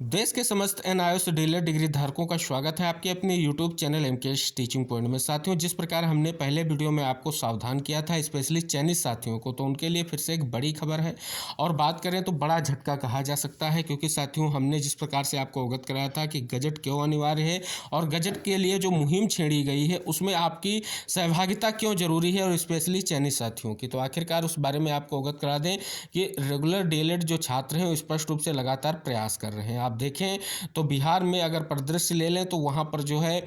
देश के समस्त एनआईओएस डीलर डिग्री धारकों का स्वागत है आपके अपने YouTube channel MKS teaching point में। साथियों, जिस प्रकार हमने पहले वीडियो में आपको सावधान किया था स्पेशली चाइनीज साथियों को, तो उनके लिए फिर से एक बड़ी खबर है और बात करें तो बड़ा झटका कहा जा सकता है। क्योंकि साथियों, हमने जिस प्रकार से आपको अवगत कराया था कि गजट क्यों अनिवार्य है और गजट के लिए जो मुहिम छेड़ी गई है उसमें आपकी सहभागिता क्यों जरूरी है और स्पेशली चाइनीज साथियों की, तो आखिरकार उस बारे में आपको अवगत करा दें कि रेगुलर डीएलएड जो छात्र हैं वो स्पष्ट रूप से लगातार प्रयास कर रहे हैं। आप देखें तो बिहार में अगर परिदृश्य ले लें तो वहाँ पर जो है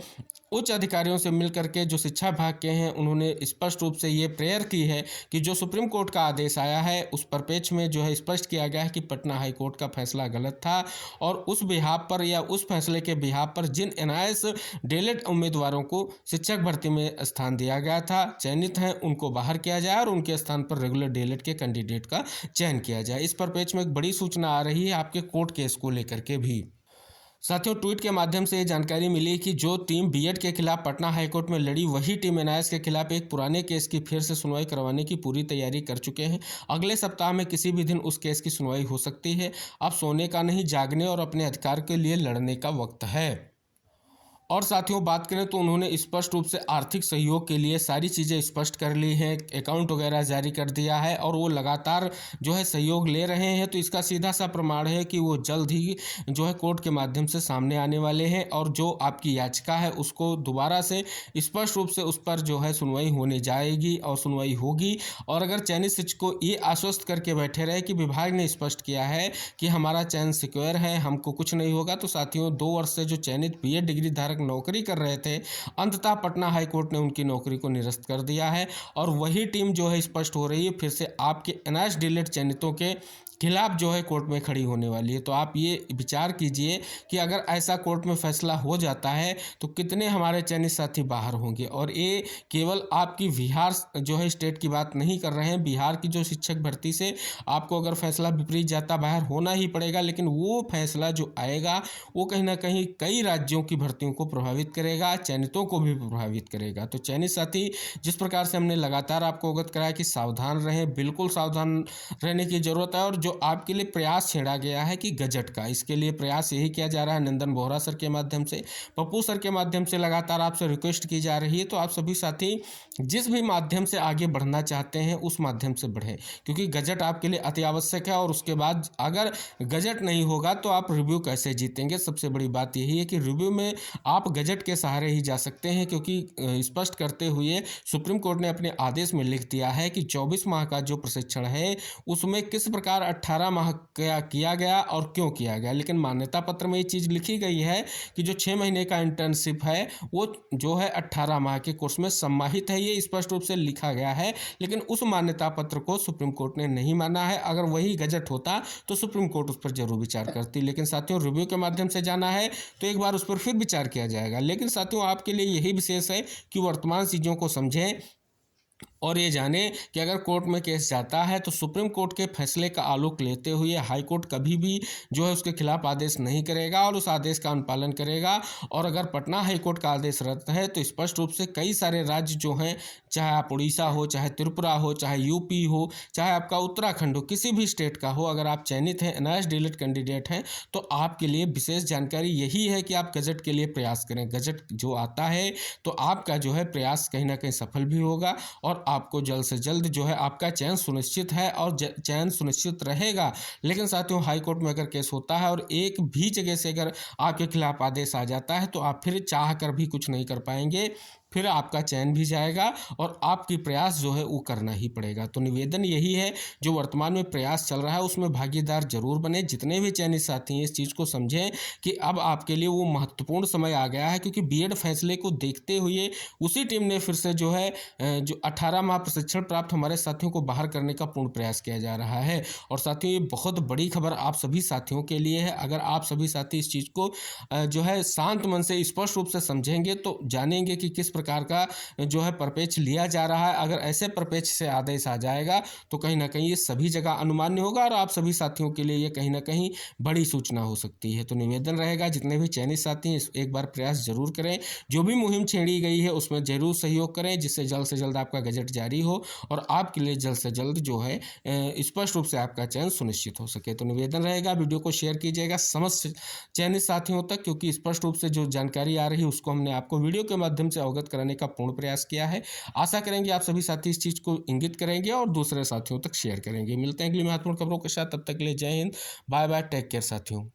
उच्च अधिकारियों से मिल करके जो शिक्षा विभाग के हैं उन्होंने स्पष्ट रूप से ये प्रेयर की है कि जो सुप्रीम कोर्ट का आदेश आया है उस परिपेक्ष में जो है स्पष्ट किया गया है कि पटना हाई कोर्ट का फैसला गलत था और उस बिहाफ पर या उस फैसले के बिहाफ पर जिन एनआईएएस डीएलएड उम्मीदवारों को शिक्षक भर्ती में स्थान दिया गया था, चयनित हैं, उनको बाहर किया जाए और उनके स्थान पर रेगुलर डीएलएड के कैंडिडेट का चयन किया जाए। इस परिपेक्ष में एक बड़ी सूचना आ रही है आपके कोर्ट केस को लेकर के भी। साथियों, ट्वीट के माध्यम से ये जानकारी मिली कि जो टीम बीएड के खिलाफ पटना हाईकोर्ट में लड़ी वही टीम एनआईएएस के खिलाफ एक पुराने केस की फिर से सुनवाई करवाने की पूरी तैयारी कर चुके हैं। अगले सप्ताह में किसी भी दिन उस केस की सुनवाई हो सकती है। अब सोने का नहीं, जागने और अपने अधिकार के लिए लड़ने का वक्त है। और साथियों, बात करें तो उन्होंने स्पष्ट रूप से आर्थिक सहयोग के लिए सारी चीज़ें स्पष्ट कर ली हैं, अकाउंट वगैरह जारी कर दिया है और वो लगातार जो है सहयोग ले रहे हैं। तो इसका सीधा सा प्रमाण है कि वो जल्द ही जो है कोर्ट के माध्यम से सामने आने वाले हैं और जो आपकी याचिका है उसको दोबारा से स्पष्ट रूप से उस पर जो है सुनवाई होने जाएगी और सुनवाई होगी। और अगर चयनित शिक्षकों को ये आश्वस्त करके बैठे रहे कि विभाग ने स्पष्ट किया है कि हमारा चयन सिक्योर है, हमको कुछ नहीं होगा, तो साथियों 2 वर्ष से जो चयनित बीएड डिग्री धारक नौकरी कर रहे थे, अंततः पटना हाईकोर्ट ने उनकी नौकरी को निरस्त कर दिया है और वही टीम जो है स्पष्ट हो रही है फिर से आपके एनआईएएस डीएलएड चयनितों के खिलाफ जो है कोर्ट में खड़ी होने वाली है। तो आप ये विचार कीजिए कि अगर ऐसा कोर्ट में फैसला हो जाता है तो कितने हमारे चयनित साथी बाहर होंगे। और ये केवल आपकी बिहार जो है स्टेट की बात नहीं कर रहे हैं, बिहार की जो शिक्षक भर्ती से आपको अगर फैसला विपरीत जाता बाहर होना ही पड़ेगा, लेकिन वो फैसला जो आएगा वो कहीं ना कहीं कई राज्यों की भर्तियों को प्रभावित करेगा, चयनितों को भी प्रभावित करेगा। तो चयनित साथी, जिस प्रकार से हमने लगातार आपको अवगत कराया कि सावधान रहें, बिल्कुल सावधान रहने की जरूरत है। और जो आपके लिए प्रयास छेड़ा गया है कि गजट का, इसके लिए प्रयास यही किया जा रहा है नंदन बोहरा सर के माध्यम से, पप्पू सर के माध्यम से लगातार आपसे रिक्वेस्ट की जा रही है। तो आप सभी साथी जिस भी माध्यम से आगे बढ़ना चाहते हैं उस माध्यम से बढ़ें, क्योंकि गजट आपके लिए अति आवश्यक है। और उसके बाद अगर गजट नहीं होगा तो आप रिव्यू कैसे जीतेंगे। सबसे बड़ी बात यही है कि रिव्यू में आप गजट के सहारे ही जा सकते हैं, क्योंकि स्पष्ट करते हुए सुप्रीम कोर्ट ने अपने आदेश में लिख दिया है कि 24 माह का जो प्रशिक्षण है उसमें किस प्रकार 18 माह किया गया और क्यों किया गया। लेकिन मान्यता पत्र में ये चीज़ लिखी गई है कि जो 6 महीने का इंटर्नशिप है वो जो है 18 माह के कोर्स में सम्माहित है, ये स्पष्ट रूप से लिखा गया है। लेकिन उस मान्यता पत्र को सुप्रीम कोर्ट ने नहीं माना है। अगर वही गजट होता तो सुप्रीम कोर्ट उस पर जरूर विचार करती। लेकिन साथियों, रिव्यू के माध्यम से जाना है तो एक बार उस पर फिर विचार किया जाएगा। लेकिन साथियों, आपके लिए यही विशेष है कि वर्तमान चीज़ों को समझें और ये जाने कि अगर कोर्ट में केस जाता है तो सुप्रीम कोर्ट के फैसले का आलोक लेते हुए हाई कोर्ट कभी भी जो है उसके खिलाफ आदेश नहीं करेगा और उस आदेश का अनुपालन करेगा। और अगर पटना हाई कोर्ट का आदेश रद्द है तो स्पष्ट रूप से कई सारे राज्य जो हैं, चाहे आप उड़ीसा हो, चाहे त्रिपुरा हो, चाहे यूपी हो, चाहे आपका उत्तराखंड हो, किसी भी स्टेट का हो, अगर आप चयनित हैं, एनआईएएस डीएलएड कैंडिडेट हैं, तो आपके लिए विशेष जानकारी यही है कि आप गजट के लिए प्रयास करें। गजट जो आता है तो आपका जो है प्रयास कहीं ना कहीं सफल भी होगा और आपको जल्द से जल्द जो है आपका चयन सुनिश्चित है और चयन सुनिश्चित रहेगा। लेकिन साथियों, हाई कोर्ट में अगर केस होता है और एक भी जगह से अगर आपके खिलाफ आदेश आ जाता है तो आप फिर चाह कर भी कुछ नहीं कर पाएंगे, फिर आपका चयन भी जाएगा और आपकी प्रयास जो है वो करना ही पड़ेगा। तो निवेदन यही है, जो वर्तमान में प्रयास चल रहा है उसमें भागीदार जरूर बने। जितने भी चयनित साथी हैं इस चीज़ को समझें कि अब आपके लिए वो महत्वपूर्ण समय आ गया है, क्योंकि बीएड फैसले को देखते हुए उसी टीम ने फिर से जो है जो 18 माह प्रशिक्षण प्राप्त हमारे साथियों को बाहर करने का पूर्ण प्रयास किया जा रहा है। और साथियों, ये बहुत बड़ी खबर आप सभी साथियों के लिए है। अगर आप सभी साथी इस चीज़ को जो है शांत मन से स्पष्ट रूप से समझेंगे तो जानेंगे कि किस प्रकार का जो है प्रपेक्ष लिया जा रहा है। अगर ऐसे प्रपेक्ष से आदेश आ जाएगा तो कहीं न कहीं ये सभी जगह अनुमान्य होगा और आप सभी साथियों के लिए ये कहीं न कहीं बड़ी सूचना हो सकती है। तो निवेदन रहेगा, जितने भी चयनित साथी हैं एक बार प्रयास ज़रूर करें। जो भी मुहिम छेड़ी गई है उसमें ज़रूर सहयोग करें, जिससे जल्द से जल्द आपका गज़ट जारी हो और आपके लिए जल्द से जल्द जो है स्पष्ट रूप से आपका चयन सुनिश्चित हो सके। तो निवेदन रहेगा, वीडियो को शेयर कीजिएगा समस्त चयनित साथियों तक, क्योंकि स्पष्ट रूप से जो जानकारी आ रही है उसको हमने आपको वीडियो के माध्यम से अवगत कराने का पूर्ण प्रयास किया है। आशा करेंगे आप सभी साथी इस चीज़ को इंगित करेंगे और दूसरे साथियों तक शेयर करेंगे। मिलते हैं अगली महत्वपूर्ण खबरों के साथ, तब तक के लिए जय हिंद, बाय बाय, टेक केयर साथियों।